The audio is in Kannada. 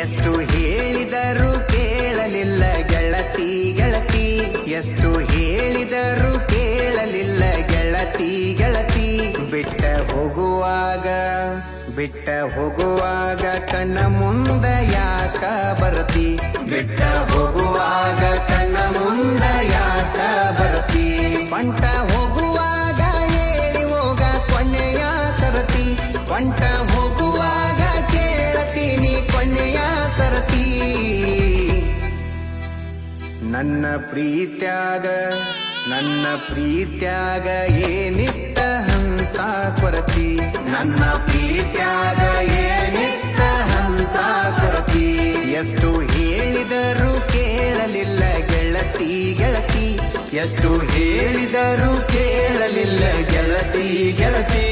ಎಷ್ಟು ಹೇಳಿದರೂ ಕೇಳಲಿಲ್ಲ ಗೆಳತಿ ಗೆಳತಿ, ಎಷ್ಟು ಹೇಳಿದರೂ ಕೇಳಲಿಲ್ಲ ಗೆಳತಿ ಗೆಳತಿ. ಬಿಟ್ಟ ಹೋಗುವಾಗ ಕಣ್ಣ ಮುಂದ ಯಾಕ ಬರ್ತಿ, ಬಿಟ್ಟ ಹೋಗುವಾಗ ಕಣ್ಣ ಮುಂದ ಯಾಕ ಬರ್ತಿ. ಪಂಟ ಹೋಗುವಾಗ ಹೇಳಿ ಹೋಗ ಕೊನೆಯ ಸರತಿ, ಪಂಟ ಹೋಗುವಾಗ ಕೇಳತೀನಿ ಕೊನೆಯ ಸರತಿ. ನನ್ನ ಪ್ರೀತ್ಯಾಗ ಏನಿತ್ತ ಹಂತ ಕೊರತಿ, ನನ್ನ ಪ್ರೀತ್ಯಾಗ ಏನಿತ್ತ ಹಂತ ಕೊರತಿ. ಎಷ್ಟು ಹೇಳಿದರೂ ಕೇಳಲಿಲ್ಲ ಗೆಳತಿ ಗೆಳತಿ, ಎಷ್ಟು ಹೇಳಿದರೂ ಕೇಳಲಿಲ್ಲ ಗೆಳತಿ ಗೆಳತಿ.